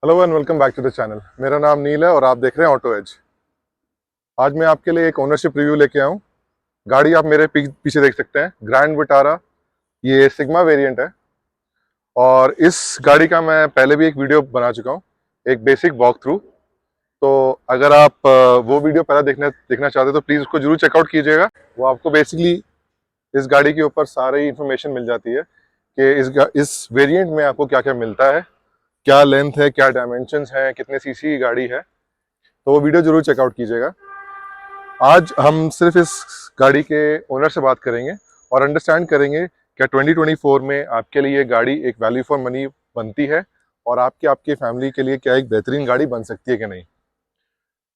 Hello and welcome back to the channel. मेरा नाम नील है और आप देख रहे हैं ऑटो एज। आज मैं आपके लिए एक ओनरशिप रिव्यू लेके आया हूँ। गाड़ी आप मेरे पीछे देख सकते हैं, ग्रैंड विटारा। ये सिग्मा वेरिएंट है और इस गाड़ी का मैं पहले भी एक वीडियो बना चुका हूँ, एक बेसिक वॉक थ्रू। तो अगर आप वो वीडियो पहले देखना चाहते हो तो प्लीज़ उसको जरूर चेकआउट कीजिएगा। वो आपको बेसिकली इस गाड़ी के ऊपर सारी इन्फॉर्मेशन मिल जाती है कि इस वेरिएंट में आपको क्या क्या मिलता है, क्या लेंथ है, क्या डायमेंशंस हैं, कितने सीसी की गाड़ी है। तो वो वीडियो जरूर चेकआउट कीजिएगा। आज हम सिर्फ इस गाड़ी के ओनर से बात करेंगे और अंडरस्टैंड करेंगे क्या 2024 में आपके लिए ये गाड़ी एक वैल्यू फॉर मनी बनती है और आपके फैमिली के लिए क्या एक बेहतरीन गाड़ी बन सकती है कि नहीं।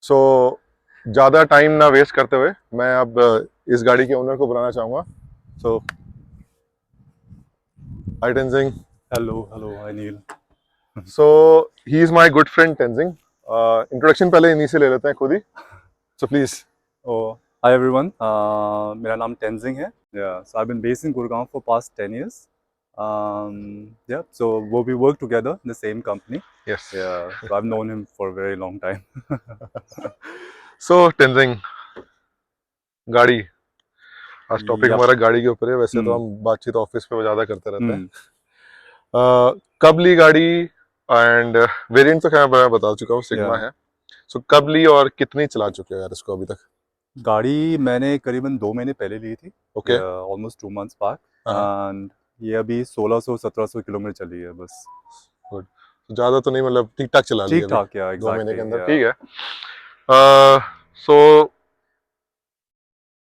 सो ज़्यादा टाइम ना वेस्ट करते हुए मैं अब इस गाड़ी के ओनर को बुलाना चाहूँगा। So hi Tenzing. Hello, hi Neil. So he is my good friend Tenzing. Introduction पहले इन्हीं से ले लेते हैं खुद ही। So please. Oh, hi everyone. मेरा नाम Tenzing है. Yeah, so I've been based in Gurgaon for past 10 years. Yeah, so we work together in the same company. Yes. Yeah, so I've known him for a very long time. सो टेंजिंग, गाड़ी, आज topic Yep. हमारा गाड़ी के ऊपर है। वैसे तो Hmm. हम बातचीत ऑफिस पे ज़्यादा करते रहते हैं। Hmm. कब ली गाड़ी एंड वेरिएंट तो खैर मैं बता चुका हूँ, सिग्मा Yeah. है। सो कब ली और कितनी चला चुके हो यार इसको अभी तक? गाड़ी मैंने करीबन 2 महीने पहले ली थी. ओके। Almost 2 months back. हाँ, And ये अभी 1600-1700 किलोमीटर चली है बस. गुड। ज़्यादा तो नहीं, मतलब ठीक ठाक चला ली ठीक अभी ठाक, या 2 महीने के एग्जैक्टली, अंदर, या ठीक है। सो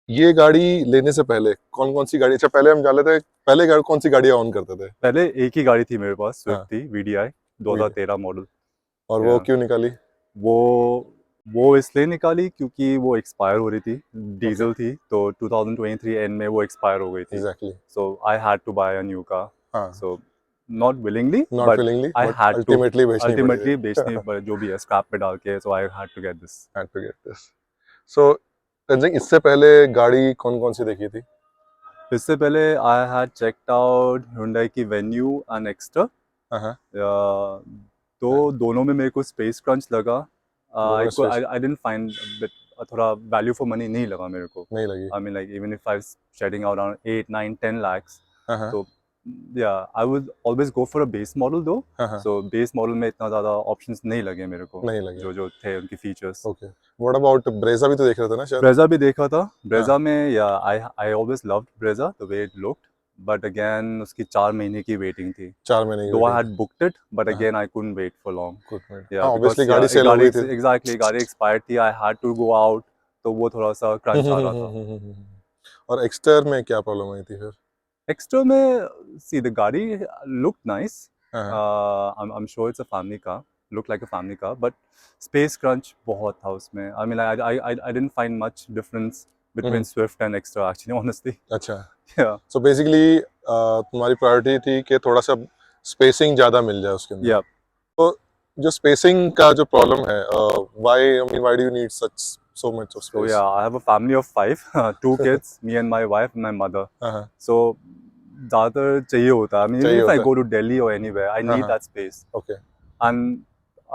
ये गाड़ी लेने से पहले कौन कौन सी गाड़ी, अच्छा पहले हम जान लेते हैं, पहले कौन सी गाड़ियाँ ऑन करते थे? पहले एक ही गाड़ी थी मेरे पास, स्विफ्ट हाँ, थी, VDI वही। 2013 मॉडल. और वो या क्यों निकाली? वो वो इसलिए निकाली क्योंकि वो एक्सपायर हो रही थी, ओके, डीजल थी, तो 2023 एंड में वो एक्सपायर हो गई थी. Exactly. So I had to buy a new car. हाँ, so not willingly not but willingly I but had to, ultimately बेचनी पड़ी अल्टीमेटली थी। बेचनी जो भी है स्क्रैप में डाल के, so I had to get this. had to get this. So, Ranjan, इससे पहले गाड़ी कौन कौन सी देखी थी? इससे पहले I had checked out Hyundai की वेन्यू एंड एक्स्ट्रा. हाँ, तो दोनों में मेरे को स्पेस क्रंच लगा. दोनों आई में स्पेस आई डिडंट फाइंड थोड़ा वैल्यू फॉर मनी नहीं लगा मेरे को. नहीं लगी। I mean, like, even if I was shedding out around 8, 9, 10 lakhs, हाँ, so yeah, I would always go for a base model though. हाँ, So base model में इतना ज़्यादा options नहीं लगे मेरे को, नहीं लगे। जो जो थे उनके features. Okay. What about Brezza, भी तो देख रहे थे ना शायद? ब्रेजा भी देखा था. हाँ, ब्रेजा में I always loved Brezza the way it looked, but again उसकी 4 महीने की वेटिंग थी. 4 महीने की Though I वेटिंग had थी। booked it, but हाँ, again I couldn't wait for long. Good minute. Yeah, हाँ, because ऑब्वियसली yeah, गाड़ी एक सेल हो गाड़ी गई थी। exactly गाड़ी expired थी. I had to go out, तो वो थोड़ा सा crunch आ रहा था. और एक्सटर में क्या प्रॉब्लम आई थी फिर? Extra में see the गाड़ी looked nice. हाँ, I'm sure it's a family car. Looked like a family car, but space crunch बहुत था उसमें. I mean, I didn't find much difference between Swift and Extra actually, honestly. अच्छा। Yeah, so basically तुम्हारी priority थी कि थोड़ा सा spacing ज़्यादा मिल जाए उसके अंदर। yeah. तो जो स्पेसिंग का जो प्रॉब्लम है, why do you need such so much of So space? yeah, I have a family of 5, 2 kids, me and my wife and my mother. हाँ, So ज़्यादातर चाहिए होता है. I mean, चाहिए even if I होता है। go to Delhi or anywhere, I need हाँ, that space. Okay. And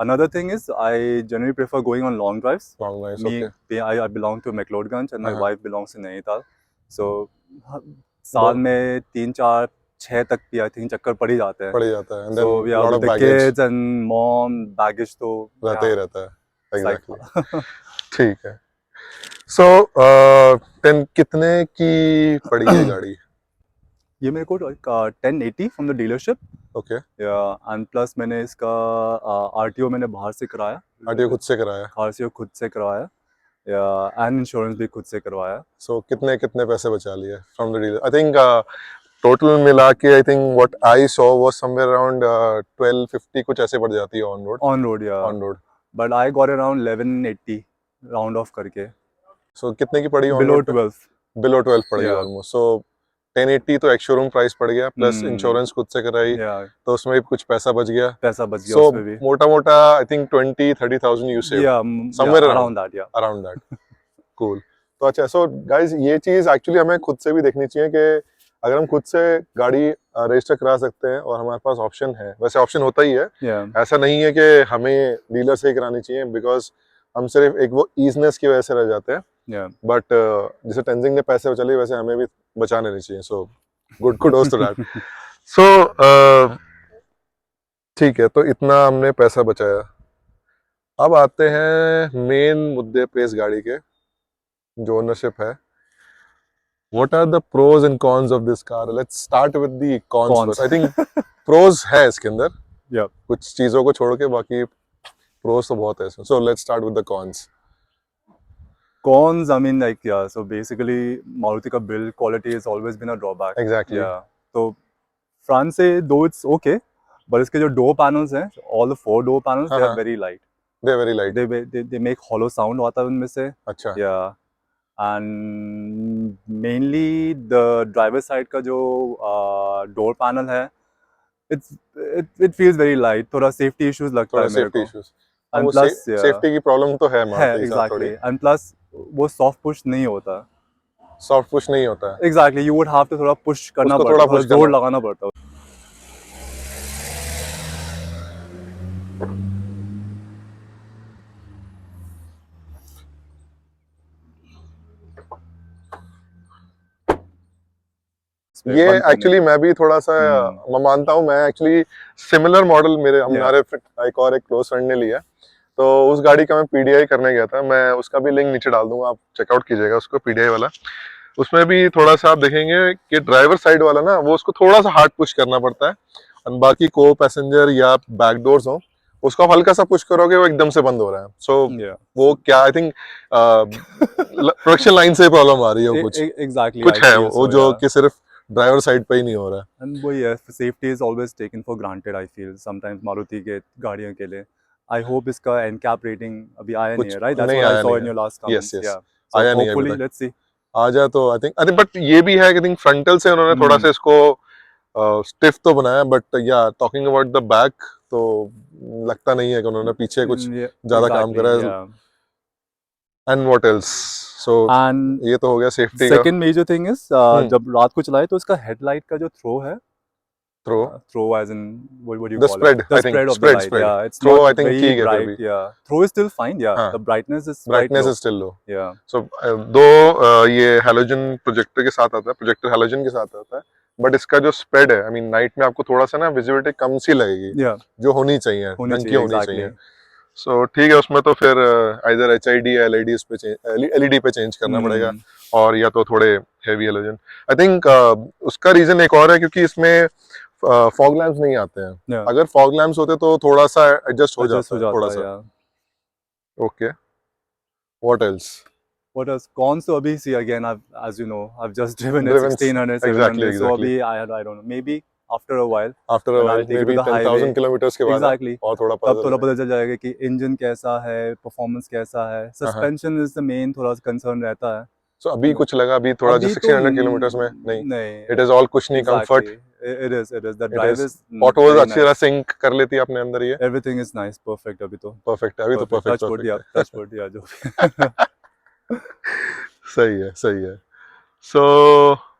another thing is, I generally prefer going on long drives. Long drives, Me, okay. I belong to McLeodganj and my हाँ, wife belongs to Nainital. So दो साल में 3, 4, 6 तक भी I think चक्कर पड़ ही जाते हैं. पड़ ही जाता है, and So then yeah, lot of with the baggage kids and mom, baggage तो रहता ही yeah, रहता है। psych exactly. था. ठीक है। सो देन कितने की पड़ी है गाड़ी? ये मेरे को 1080 from the dealership. Okay. And plus मैंने इसका RTO मैंने बाहर से कराया. आरटीओ खुद से कराया? RTO खुद से करवाया. एंड इंश्योरेंस भी खुद से करवाया. सो कितने कितने पैसे बचा लिए from the dealer? I think total मिला के I think what I saw was somewhere around 1250 कुछ ऐसे पड़ जाती है ऑन रोड। ऑन रोड, या on road. But I got around 1180 round of करके. सो कितने की पड़ी ऑन बिलो रोड पे? 12. बिलो 12 पड़ गई या ऑलमोस्ट। सो 1080 तो एक्स शोरूम प्राइस पड़ गया, प्लस इंश्योरेंस खुद से कराई या तो उसमें भी कुछ पैसा बच गया। पैसा बच गया सो उसमें भी. मोटा मोटा आई थिंक 20-30,000 यू सेव या समवेयर अराउंड दैट, या अराउंड दैट। कूल। तो अच्छा, सो गाइस ये चीज एक्चुअली हमें खुद से भी देखनी चाहिए कि अगर हम खुद से गाड़ी रजिस्टर करा सकते हैं और हमारे पास ऑप्शन है, वैसे ऑप्शन होता ही है, Yeah. ऐसा नहीं है कि हमें डीलर से ही करानी चाहिए, बिकॉज हम सिर्फ एक वो ईजनेस की वजह से रह जाते हैं। Yeah. बट जैसे टेंजिंग ने पैसे बचा लिए, वैसे हमें भी बचा लेने चाहिए। So good kudos to that. So ठीक है, तो इतना हमने पैसा बचाया। अब आते हैं मेन मुद्दे पे इस गाड़ी के, जो ओनरशिप है। What are the pros and cons of this car? Let's start with the cons Cons. first. I think pros है इसके अंदर, Yeah. कुछ चीजों को छोड़ के बाकी pros तो बहुत है इसमें। So let's start with the cons. Cons, I mean, like, yeah, so basically Maruti ka build quality has always been a drawback. Exactly. Yeah. So front से though it's okay, but इसके जो door panels हैं, all the 4 door panels, they are हाँ, very light. they're very light. They make hollow sound आता है उनमें से. अच्छा, Yeah. And mainly the driver side का जो door panel है, it feels very light. थोड़ा safety issues लगता थोड़ा है मेरे safety को. issues। हाँ, And वो plus, yeah, safety की प्रॉब्लम तो है है मारुति के साथ थोड़ी। exactly. And plus वो soft push नहीं होता. सॉफ्ट पुश नहीं होता है। Exactly, you would have to थोड़ा push करना उसको पड़ता, थोड़ा थोड़ा push जोर करना। लगाना पड़ता. ये बंद करने एक्चुअली का. मैं भी थोड़ा सा मैं मानता हूँ, मैं एक्चुअली सिमिलर मॉडल मेरे Yeah. हमारे एक और एक क्लोज फ्रेंड ने लिया, तो उस गाड़ी का मैं पीडीआई करने गया था। मैं उसका भी लिंक नीचे डाल दूंगा, आप चेकआउट कीजिएगा उसको, पीडीआई वाला। उसमें भी थोड़ा सा आप देखेंगे कि ड्राइवर साइड वाला ना, वो उसको थोड़ा सा हार्ड पुश करना पड़ता है, और बाकी को पैसेंजर या बैक डोर्स हो, उसको आप हल्का सा पुश करोगे वो एकदम से बंद हो रहा है। सो Yeah. वो क्या, आई थिंक प्रोडक्शन लाइन से प्रॉब्लम आ रही है, वो कुछ Exactly, कुछ I है feel वो so, जो yeah. कि सिर्फ ड्राइवर साइड पे ही नहीं हो रहा है। And वो yeah, safety is always taken for granted, I feel sometimes Maruti के गाड़ियों के लिए. I hope इसका NCAP rating अभी आया नहीं कुछ है, right? That's नहीं what I आया saw नहीं in है। your last yes comments. Yes, Yeah. So आया नहीं है अभी hopefully, तक। let's see. आ जाए तो आई थिंक बट ये भी है कि आई थिंक फ्रंटल से उन्होंने थोड़ा सा इसको स्टिफ तो बनाया, बट या टॉकिंग अबाउट द बैक, तो लगता नहीं है कि उन्होंने पीछे कुछ Yeah, ज्यादा काम exactly, करा है। yeah. And what else? So And ये तो हो गया सेफ्टी का। second major thing is जब रात को चलाए तो इसका हेडलाइट का जो थ्रो है, throw, throw as in what do you the call spread, it? The I think spread of the spread light. Spread Yeah, it's throw not I think very ठीक है फिर bright. भी। Yeah, throw is still fine. Yeah, हाँ, the brightness is quite brightness low. Is still low. Yeah, सो दो ये halogen projector के साथ आता है, प्रोजेक्टर हैलोजन के साथ आता है, बट इसका जो स्प्रेड है, आई मीन नाइट में आपको थोड़ा सा ना विजिबिलिटी कम सी लगेगी, yeah, जो होनी चाहिए, होनी ढंग की चाहिए होनी exactly. चाहिए। सो ठीक है, उसमें तो फिर आइदर एचआईडी या एलईडी पे एलईडी पे चेंज करना पड़ेगा, Hmm. और या तो थोड़े हेवी हैलोजन। आई थिंक उसका रीजन एक और है, क्योंकि इसमें फॉग लैम्प्स नहीं आते हैं। Yeah, अगर फॉग लैम्प्स होते तो थोड़ा सा एडजस्ट हो adjust जाता हो है थोड़ा जाता है. सा। Yeah. Okay, what else? What else? Cons तो अभी see again. As you know, I've just driven it Driven 1600, exactly 700. So exactly अभी I don't know. Maybe after a while, after a when while I'll take may it to be the highway. 10,000 kilometres के बाद Exactly. और थोड़ा तब पता थोड़ा चलेगा। पता चल जाएगा कि इंजन कैसा है, परफॉर्मेंस कैसा है, सस्पेंशन इज द मेन थोड़ा कंसर्न रहता है. सो अभी कुछ लगा, अभी थोड़ा जो अभी तो 1600 किलोमीटर्स में नहीं, नहीं. It is all कुशनी comfort, Exactly. It is. The it drive is is autos very अच्छी तरह nice. सिंक कर लेती है अपने अंदर, ये Everything is nice. Perfect अभी तो. परफेक्ट है, अभी तो Perfect. Perfect Touch wood, yeah. Perfect है। Touch wood, yeah. जो सही है, सही है। So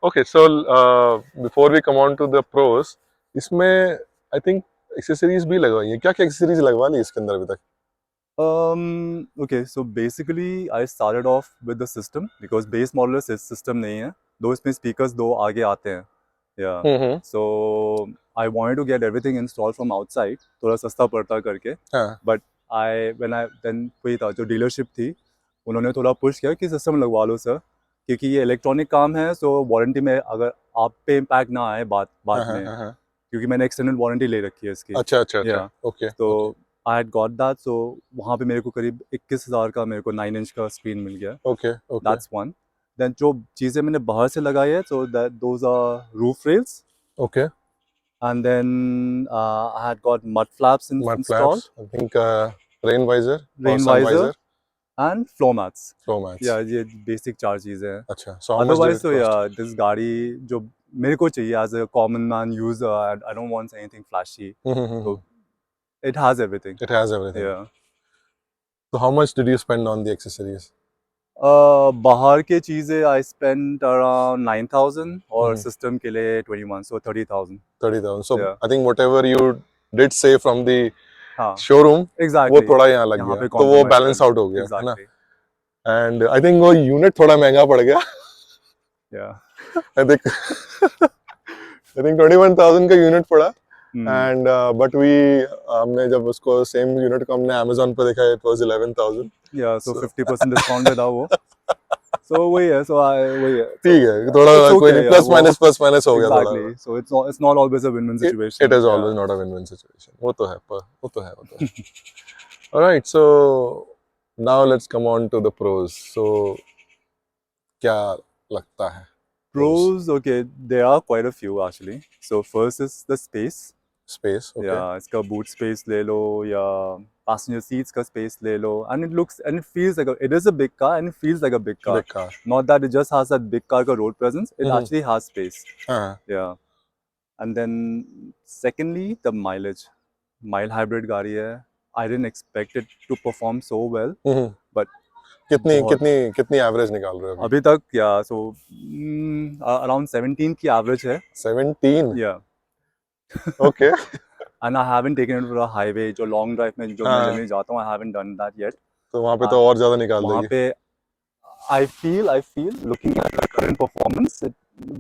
okay, so before we come on to the pros, इसमें आई थिंक एक्सेसरीज भी लगवाई है। क्या क्या एक्सेसरीज लगवा ली इसके अंदर अभी तक? Okay, so basically I started off with the system because base model system नहीं है. दो इसमें speakers दो आगे आते हैं. Yeah. So I wanted to get everything installed from outside. थोड़ा सस्ता पड़ता करके. हाँ, But then वही था जो डीलरशिप थी, उन्होंने थोड़ा पुश किया कि सिस्टम लगवा लो सर, क्योंकि ये इलेक्ट्रॉनिक काम है. सो वारंटी में अगर आप पे इम्पैक्ट ना आए बाद हाँ, में, हाँ, हाँ। क्योंकि मैंने एक्सटेंडेड वारंटी ले रखी है इसकी. अच्छा अच्छा अच्छा, Yeah. ओके। तो आई हैड गॉट दैट. सो वहाँ पे मेरे को करीब 21,000 का मेरे को 9 इंच का स्क्रीन मिल गया. Okay okay that's one. Then जो चीज़ें मैंने बाहर से लगाई है, so that those are roof rails. Okay, and then I had got mud flaps mud installed, flaps, I think rain visor और rain sun visor visor, and floor mats. Floor mats. Yeah ये basic 4 चीज़ें हैं. अच्छा, so how much did otherwise it तो cost? Yeah this गाड़ी जो मेरे को चाहिए as a common man user, I don't want anything flashy. तो it has everything. It has everything. Yeah. So how much did you spend on the accessories? बाहर के चीज़ें आई स्पेंड अराउंड 9,000 और हम्म। सिस्टम के लिए 21, so 30,000. 30,000. So Yeah. I think whatever you did save from the हाँ showroom, वो exactly थोड़ा यहाँ लग यहाँ गया, पे तो वो कॉम्प्रोमाइज बैलेंस आउट हो गया, है ना? एग्जैक्टली एंड आई थिंक वो यूनिट थोड़ा महंगा पड़ गया. या आई थिंक 21,000 का यूनिट पड़ा. एंड बट वी हमने जब उसको सेम यूनिट को हमने Amazon पे देखा, इट वाज 11,000. या सो So- 50% डिस्काउंट देता वो सो वही है सो वही है ठीक है, थोड़ा it's कोई okay, नहीं, yeah, प्लस माइनस हो गया थोड़ा. Exactly so it's not always a win win situation It is always not a win-win situation. वो तो है, वो तो है. Alright, so now let's come on to the pros. So क्या लगता है? Pros, okay, there are quite a few actually. So first is the space. Space, okay. Yeah, इसका boot space ले लो या passenger seats का space ले लो, and it looks and it feels like it is a big car and it feels like a big car. Big car. Not that it just has that big car का road presence. It Mhm. actually has space. हाँ. Yeah. And then secondly, the mileage. Mild hybrid गाड़ी है. I didn't expect it to perform so well. Mhm. But कितनी बहुत- कितनी कितनी average निकाल रहे हो अभी तक या so around 17 की average है. 17. Yeah. Okay. And I haven't taken it to a highway जो long drive में जो मैं हाँ. जनरली जाता हूँ I haven't done that yet. तो वहाँ पे तो और ज्यादा निकाल वहाँ देगी. पे I feel looking at the current performance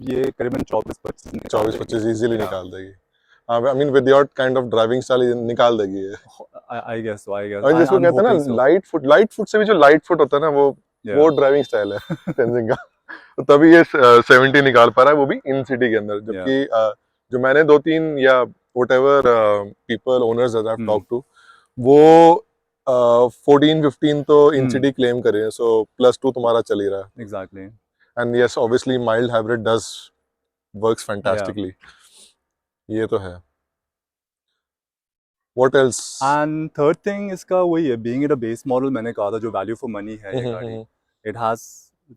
ये करीबन 24-25 24-25 इजीली निकाल देगी. हाँ, I mean with your kind of driving style निकाल देगी ये. I guess so. और जिसको कहते हैं ना लाइट फुट से भी जो लाइट फुट होता है ना, वो ड्राइविंग स्टाइल है तेंजिंग का. तो तभी ये 70 निकाल पा रहा है, वो भी इन सिटी के अंदर. जबकि जो मैंने 2-3 या whatever people owners that I have talk to, वो 14-15 तो इन सिटी क्लेम कर रहे हैं. सो +2 तुम्हारा चल ही रहा है. Exactly. And yes obviously mild hybrid does works fantastically. ये तो है. What else? And third thing इसका वही है being it a base model मैंने कहा था जो value for money है ये गाड़ी. It has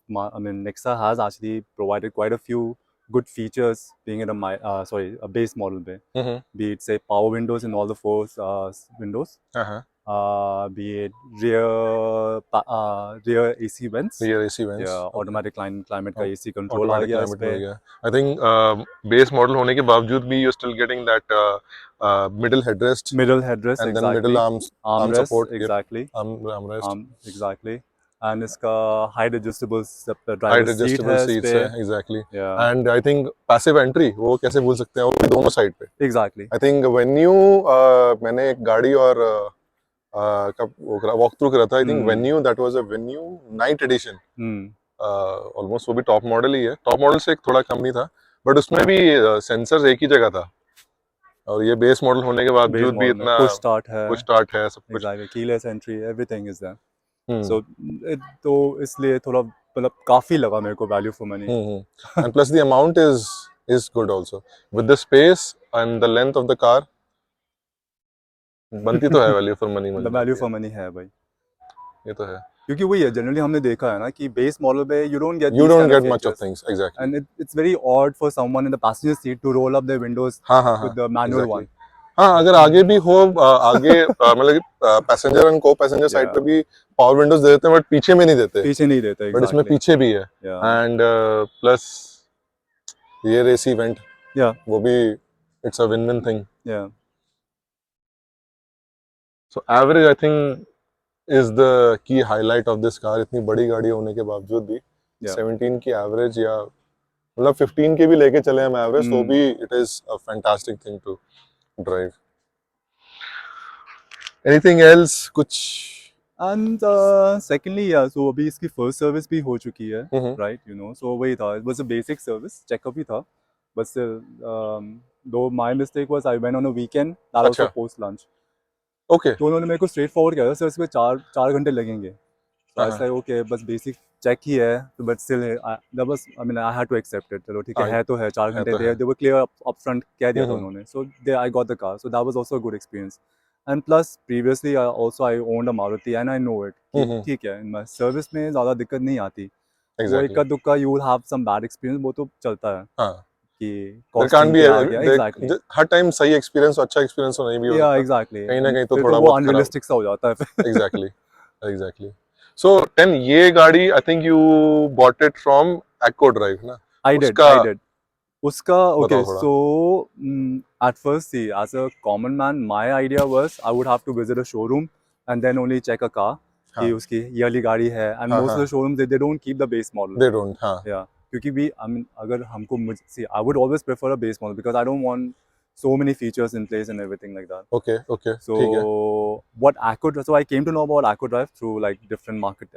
I mean Nexa has actually provided quite a few good features being it a base model पे. Be it say power windows in all the four windows. Be it rear AC vents. Rear AC vents. Yeah, automatic climate का AC control आ गया इस पे. I think base model होने के बावजूद भी you're still getting that middle headrest. Middle headrest and exactly. then middle arm armrest support. exactly. Armrest. Exactly. And इसका height adjustable Height driver seat adjustable है seats इस पे. है, exactly. Yeah. And I think passive entry वो कैसे भूल सकते हैं, वो भी दोनों साइड पे. Exactly. I think when you मैंने एक गाड़ी और का वॉक थ्रू करा था. I think Venue, that was a Venue night edition. Almost वो भी टॉप मॉडल ही है. टॉप मॉडल से एक थोड़ा कम ही था, बट उसमें भी सेंसर्स एक ही जगह था. और ये बेस मॉडल होने के बावजूद भी इतना push start है सब कुछ. exactly. Keyless entry everything is there. So तो इसलिए थोड़ा मतलब काफी लगा मेरे को value for money. And plus the amount is good also with the space and the length of the car. बनती तो है value for money. The value for money है भाई. ये तो है. क्योंकि वही है जनरली हमने देखा है ना कि बेस मॉडल पे you don't get much of things. Exactly. And it's very odd for someone in the passenger seat to roll up their windows with the manual one. हाँ, अगर आगे भी हो आगे मतलब पैसेंजर एंड को पैसेंजर साइड पे भी पावर विंडोज दे देते हैं, बट पीछे में नहीं देते. बट इसमें पीछे भी है. एंड प्लस ये रेस इवेंट वो भी it's a win-win thing. So average I think is the key highlight of this car. इतनी बड़ी गाड़ी होने के बावजूद भी 17 की एवरेज या मतलब 15 के भी लेके चले हम एवरेज, तो भी it is a fantastic thing to drive. Anything else? कुछ? And secondly, so अभी इसकी first service भी हो चुकी है, right? You know, so वही था. It was a basic service, checkup ही था. But still, though my mistake was I went on a weekend, that also post lunch. Okay. तो उन्होंने मेरे को स्ट्रेट फॉरवर्ड किया था सर इसमें 4 घंटे लगेंगे. So I said okay बस बेसिक चेक ही है, but still that was I mean I had to accept it. चलो ठीक है तो है 4 घंटे they were clear up front कह दिया था उन्होंने. So there I got the car. So that was also a good experience. And plus previously I owned a Maruti and I know it. ठीक है in my service में ज़्यादा दिक्कत नहीं आती. वो इक्का दुक्का you will have some bad experience, वो तो चलता है. हाँ. कि can't be exactly. Her time सही एक्सपीरियंस अच्छा एक्सपीरियंस तो नहीं भी होता. exactly. कहीं ना कहीं तो थोड़ा वो अनरियलिस्टिक सा हो जाता है. exactly. So 10 ये गाड़ी I think you bought it from Acco Drive ना? I did, उसका I did. Uska, okay, बताओ थोड़ा। so at first, see, as a common man, my idea was I would have to visit a showroom and then only check a car कि हाँ उसकी yearly गाड़ी है, and हाँ most of हाँ the showrooms they don't keep the base model. they don't हाँ Yeah, क्योंकि भी I mean अगर हमको see, I would always prefer a base model because I don't want so many features in place and everything like that. okay okay So ठीक है what Acco, so I came to know about Acco Drive through like different market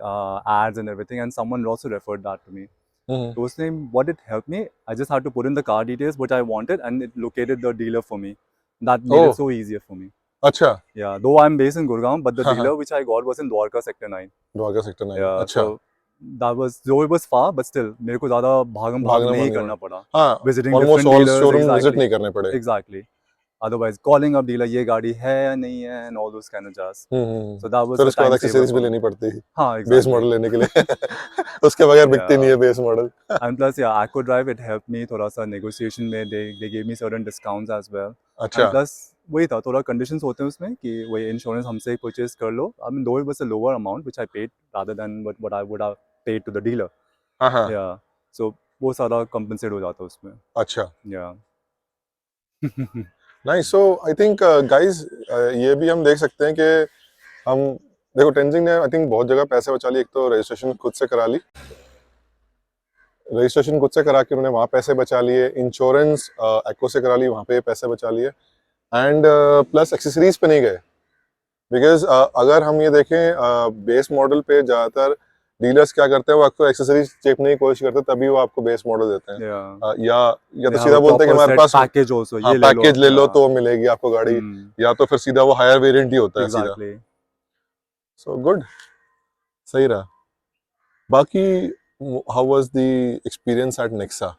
ads and everything, and someone also referred that to me. So उसने what it helped me, I just had to put in the car details which I wanted and it located the dealer for me. That made Oh. it so easier for me. अच्छा Yeah, though I'm based in Gurgaon, but the हाँ, dealer which I got was in Dwarka Sector 9. Dwarka sector 9 Yeah, अच्छा so that was, though it was far, but still मेरे को ज़्यादा भागम भाग भागना नहीं नहीं करना पड़ा. हाँ Visiting almost different all dealers, showroom visit exactly, नहीं करने पड़े exactly. Otherwise, calling up dealer, ये गाड़ी है या नहीं है, and all those kind of jazz. So that was फिर the उसके बाद time saver एक्सेसरीज भी for me. लेनी पड़ती है हाँ, बेस exactly. मॉडल लेने के लिए उसके बगैर बिकती नहीं है Yeah. Base model And plus, yeah, Acco Drive, it helped me थोड़ा सा negotiation में, they gave me certain discounts as well. अच्छा And plus, वही था, थोड़ा conditions होते हैं उसमें कि वही insurance हमसे purchase कर लो. I mean, though it was a lower amount which I paid rather than what I would have paid to the dealer. हाँ हाँ Yeah. So वो सारा compensate हो जाता है उसमें. अच्छा Yeah. Nice so I think guys ये भी हम देख सकते हैं कि हम देखो टेंजिंग ने आई थिंक बहुत जगह पैसे बचा लिए एक तो रजिस्ट्रेशन खुद से करा ली रजिस्ट्रेशन खुद से करा के उन्होंने वहाँ पैसे बचा लिए इंश्योरेंस एक्को से करा ली वहाँ पे पैसे बचा लिए एंड प्लस एक्सेसरीज पे नहीं गए बिकॉज अगर हम ये देखें बेस मॉडल पे ज़्यादातर डीलर्स क्या करते हैं वो आपको एक्सेसरीज चेपने की कोशिश करते हैं तभी वो आपको बेस मॉडल देते हैं Yeah. या तो They have सीधा a बोलते हैं कि proper हमारे set पास package also. हाँ ये ले लो. पैकेज ले लो Yeah. तो वो मिलेगी आपको गाड़ी या तो फिर सीधा वो हायर वेरिएंट ही होता है सीधा Exactly. सो गुड सही रहा बाकी how was the experience eight Nexa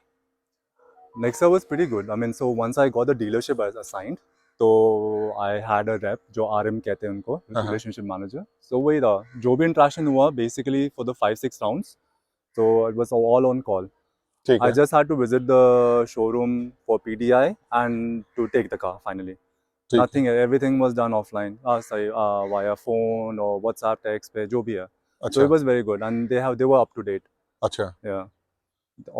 Nexa was pretty good. I mean, so once I got the dealership as assigned, so I had a rep जो RM कहते हैं उनको, relationship manager. So वही था, जो भी interaction हुआ basically for the 5-6 rounds, so it was all on call. ठीक I है just had to visit the showroom for PDI and to take the car finally. ठीक है Nothing, everything was done offline. Sorry, via phone or WhatsApp text पे जो भी है. So अच्छा it was very good and they were up to date. अच्छा Yeah.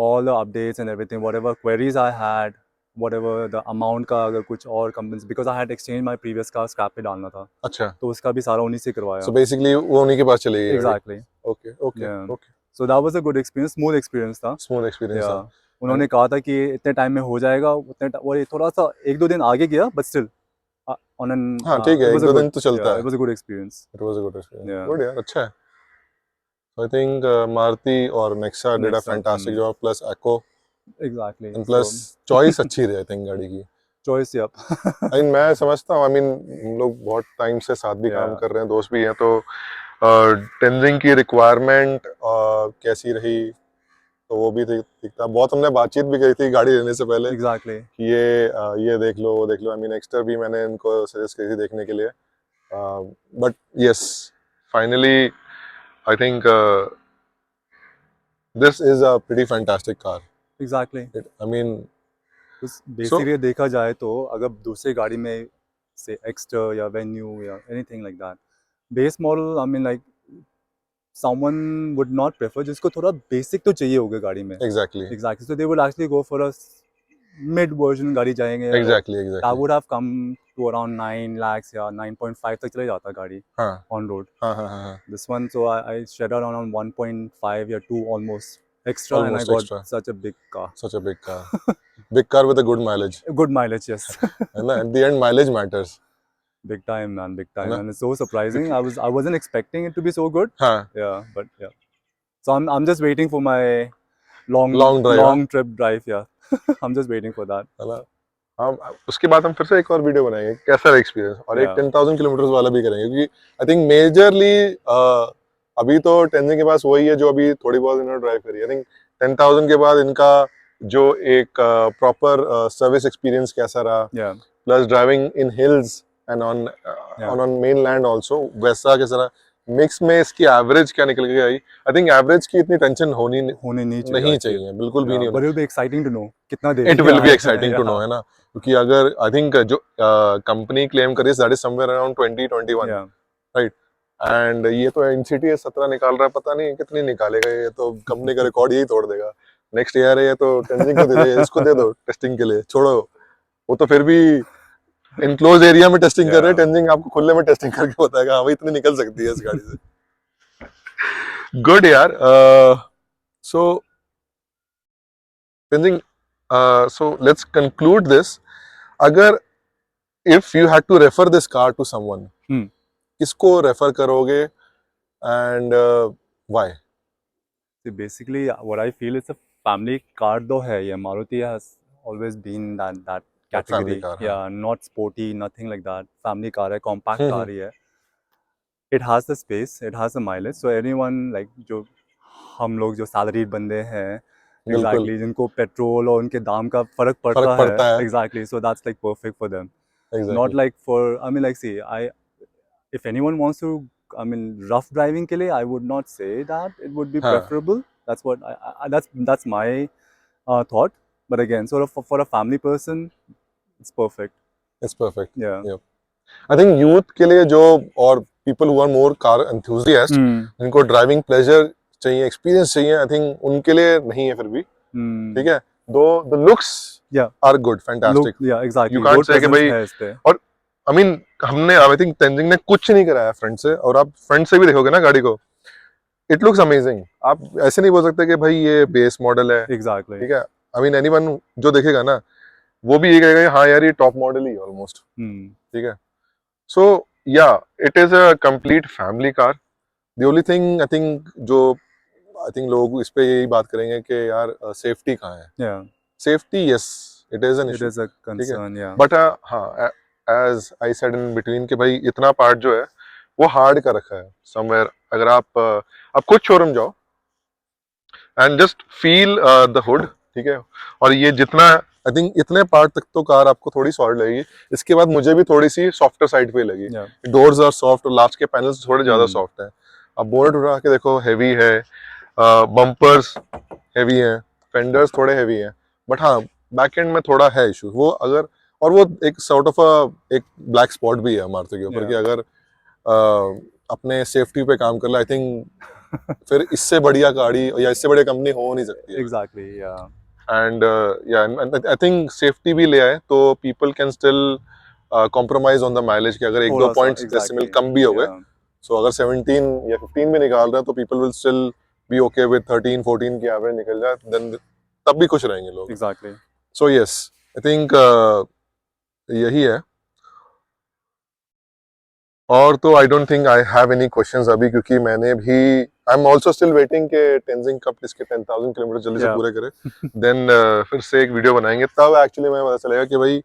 All the updates and everything, whatever queries I had, whatever the amount का अगर कुछ और compens, because I had exchanged my previous car, scrap पे डालना था, अच्छा तो उसका भी सारा उन्हीं से करवाया. सो बेसिकली वो उन्हीं के पास चली गई Exactly. Okay okay Yeah. Okay So that was a good experience, smooth experience था. Smooth experience Yeah. था उन्होंने कहा था कि इतने टाइम में हो जाएगा, वो ये थोड़ा सा 1-2 दिन आगे गया, but still on an हाँ ठीक है it एक was a दो good, दिन तो चलता yeah, है it was a good experience. It was a good experience Yeah. Good यार अच्छा है आई थिंक मारुति और Nexa did a Nexa, fantastic job plus echo Exactly. And So plus choice अच्छी रही आई थिंक गाड़ी की choice, yep. आई मीन मैं समझता हूँ आई मीन हम लोग बहुत टाइम से साथ भी काम Yeah. कर रहे हैं दोस्त भी हैं तो टेंजिंग की रिक्वायरमेंट कैसी रही तो वो भी दिखता बहुत हमने बातचीत भी करी थी गाड़ी लेने से पहले Exactly. कि ये देख लो वो देख लो आई मीन एक्स्टर भी मैंने इनको सजेस्ट करी थी देखने के लिए but yes finally I think this is a pretty fantastic car Exactly. I mean उस बेसिकली देखा जाए तो अगर दूसरी गाड़ी में से एक्स्टर या वेन्यू या anything like that base model I mean like someone would not prefer जिसको थोड़ा बेसिक तो चाहिए होगा गाड़ी में exactly exactly so they would actually go for a mid version गाड़ी जाएंगे exactly that exactly would have come to around 9 lakhs या 9.5 तक चले जाता गाड़ी हाँ ऑन रोड हाँ हाँ हाँ this one so I shed around 1.5 या 2 almost extra and I Almost got extra. such a big car. Such a big car with a good mileage Good mileage, yes. and at the end mileage matters Big time, man, big time, है ना and it's so surprising. I wasn't expecting it to be so good. हाँ Yeah, but yeah. So I'm just waiting for my Long drive, long trip drive. Yeah, I'm just waiting for that. है ना हम उसके बाद हम फिर से एक और वीडियो बनाएंगे कैसा एक्सपीरियंस और एक Yeah. 10,000 किलोमीटर वाला भी करेंगे क्योंकि आई थिंक मेजरली अभी तो टेंजिंग के पास वही है जो अभी थोड़ी बहुत इन्होंने ड्राइव करी है आई थिंक 10,000 के बाद इनका जो एक प्रॉपर सर्विस एक्सपीरियंस कैसा रहा Yeah, plus driving in hills and on main land also वैसा कैसा रहा मिक्स में इसकी एवरेज क्या निकल के आई आई थिंक एवरेज की इतनी टेंशन होनी होने नहीं चाहिए. नहीं actually. चाहिए बिल्कुल भी Yeah, नहीं but होनी it'll be exciting to know कितना दे इट रही विल बी है. Exciting to know Yeah. है ना क्योंकि अगर आई थिंक जो कंपनी क्लेम करी that is somewhere around 2021 Yeah. Right and ये तो NCT 17 निकाल रहा है, पता नहीं कितनी निकालेगा, ये तो कंपनी का रिकॉर्ड यही तोड़ देगा। नेक्स्ट ईयर है ये तो टेंजिंग को दे दे, इसको दे दो टेस्टिंग के लिए, छोड़ो। वो तो फिर भी इनक्लोज एरिया में टेस्टिंग कर रहे हैं, Yeah. टेंजिंग आपको खुले में टेस्टिंग करके बताएगा हाँ भाई इतनी निकल सकती है इस गाड़ी से। गुड यार। So Tenzing, so let's conclude this. अगर if you had to refer this car to someone, किसको रेफर करोगे and why? See, basically, what I feel is a family car though hai. Yeah, Maruti has always been that family category. Car, हाँ। Yeah, not sporty, nothing like that. Family car है, compact car ही है. It has the space, it has the mileage. So anyone like जो हम लोग जो salaried बंदे हैं, बिल्कुल exactly, जिनको पेट्रोल और उनके दाम का फर्क फर्क पड़ता है, पड़ता है, exactly. So that's like perfect for them. Exactly. Not like for, I mean, like, see, if anyone wants to, I mean, rough driving के लिए, I would not say that it would be हाँ, preferable. That's what that's my thought. But again, sort of for a family person, it's perfect. It's perfect. Yeah. I think youth के लिए जो, और people who are more car enthusiast, जिनको driving pleasure चाहिए, experience चाहिए, I think उनके लिए नहीं है फिर भी, ठीक है। Though the looks Yeah. Are good, fantastic, Yeah, exactly. You can't Road से कि presence भाई, है इस पे. और आई मीन हमने, आई थिंक तेंजिंग ने कुछ नहीं कराया फ्रंट से, और आप फ्रंट से भी देखोगे ना गाड़ी को, इट लुक्स अमेजिंग। आप ऐसे नहीं बोल सकते कि भाई ये बेस मॉडल है, Exactly. ठीक है। आई मीन एनीवन जो देखेगा ना, वो भी ये कहेगा हाँ यार ये टॉप मॉडल ही ऑलमोस्ट, ठीक है। सो या it is a complete family car. The only thing I think जो, आई थिंक लोग इस पे यही बात करेंगे कि यार सेफ्टी कहाँ है। Yeah. Safety, yes it is an It issue, is a ठीक है। concern. Yeah. बट हाँ, as I said in between कि भाई इतना पार्ट जो है वो हार्ड का रखा है समवेयर। अगर आप खुद शोरूम जाओ and just feel the hood, ठीक है। और ये जितना, आई थिंक इतने पार्ट तक तो कार आपको थोड़ी सॉलिड लगेगी। इसके बाद मुझे भी थोड़ी सी सॉफ्टर साइड पे लगी। Yeah. डोर्स आर सॉफ्ट और लास्ट के पैनल्स थोड़े ज्यादा Hmm. सॉफ्ट हैं। अब बोनेट उठा के देखो, हैवी है, बम्पर्स हैवी हैं, फेंडर्स थोड़े हैवी हैं, बट हाँ बैक एंड में थोड़ा है इशू वो। अगर, और वो एक सॉर्ट ऑफ एक ब्लैक स्पॉट भी है मारुति के ऊपर कि Yeah. अगर अपने सेफ्टी पे काम कर ले, आई थिंक फिर इससे बढ़िया गाड़ी या इससे बढ़िया कंपनी हो नहीं सकती है। Exactly. Yeah. एंड या आई थिंक सेफ्टी भी ले आए तो people can still compromise on the mileage, कि अगर एक दो थोड़ा सा. Points decimal Exactly. कम भी हो गए, Yeah. सो अगर 17 या 15 भी निकाल रहे हैं तो people will still be okay with 13 14 की एवरेज निकल जाए, देन तब भी खुश रहेंगे लोग। Exactly. So yes, I think यही है। और तो I don't think I have any questions अभी, क्योंकि मैंने भी, I am also still waiting के टेंजिंग कब इसके 10,000 किलोमीटर जल्दी से Yeah. पूरे करे, देन फिर से एक वीडियो बनाएंगे, तब एक्चुअली मैं पता चलेगा कि भाई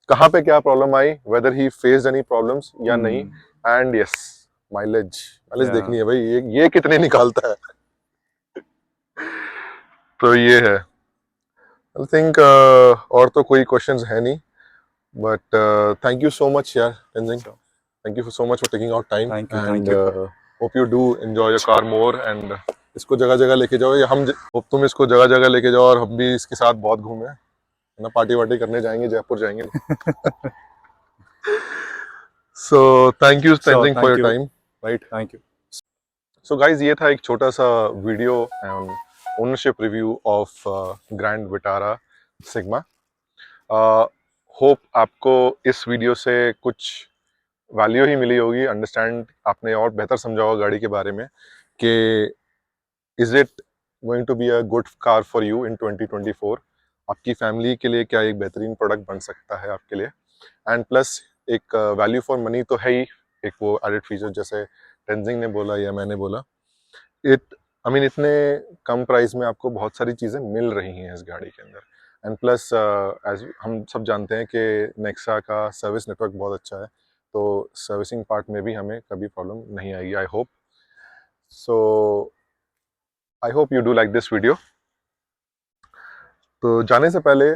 कहाँ पे क्या प्रॉब्लम आई, वेदर ही फेस्ड एनी प्रॉब्लम्स या नहीं। And yes, mileage Yeah. देखनी है भाई, ये कितने निकालता है। तो ये है, आई थिंक और तो कोई क्वेश्चंस है नहीं, but thank you so much यार Tenzing, thank you so much for taking out time, Thank you. and Thank you. hope you do enjoy your car more, and इसको जगह जगह लेके जाओ, या हम hope तुम इसको जगह जगह लेके जाओ, और हम भी इसके साथ बहुत घूमे ना, पार्टी वार्टी करने जाएंगे, जयपुर जाएंगे। So thank you Sure. Tenzing for Thank your you. time, right? Thank you. So guys, ये था एक छोटा सा video and ownership review of grand Vitara sigma. Hope आपको इस वीडियो से कुछ वैल्यू ही मिली होगी, अंडरस्टैंड आपने और बेहतर समझा होगा गाड़ी के बारे में कि is it going to be a good car for you in 2024, आपकी फैमिली के लिए क्या एक बेहतरीन प्रोडक्ट बन सकता है आपके लिए। एंड प्लस एक वैल्यू फॉर मनी तो है ही, एक वो एडेड फीचर जैसे टेंजिंग ने बोला या मैंने बोला, आई मीन इतने कम प्राइस में आपको बहुत सारी चीज़ें मिल रही हैं इस गाड़ी के अंदर। एंड प्लस एज हम सब जानते हैं कि नेक्सा का सर्विस नेटवर्क बहुत अच्छा है, तो सर्विसिंग पार्ट में भी हमें कभी प्रॉब्लम नहीं आएगी, I hope. So I hope you do like this video. तो जाने से पहले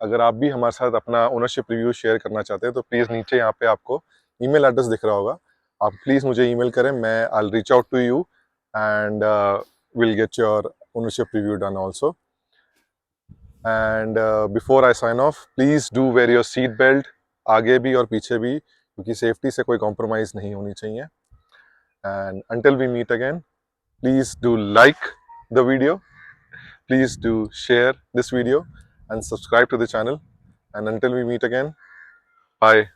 अगर आप भी हमारे साथ अपना ओनरशिप रिव्यू शेयर करना चाहते हैं तो प्लीज़ नीचे यहाँ पे आपको ईमेल एड्रेस दिख रहा होगा, आप प्लीज़ मुझे ईमेल करें, मैं I will reach out to you and will get your ownership review done also. And before I sign off, please do wear your seat belt, आगे भी और पीछे भी, क्योंकि सेफ्टी से कोई कॉम्प्रोमाइज़ नहीं होनी चाहिए। And until we meet again, please do like the video, please do share this video and subscribe to the channel. And until we meet again, bye.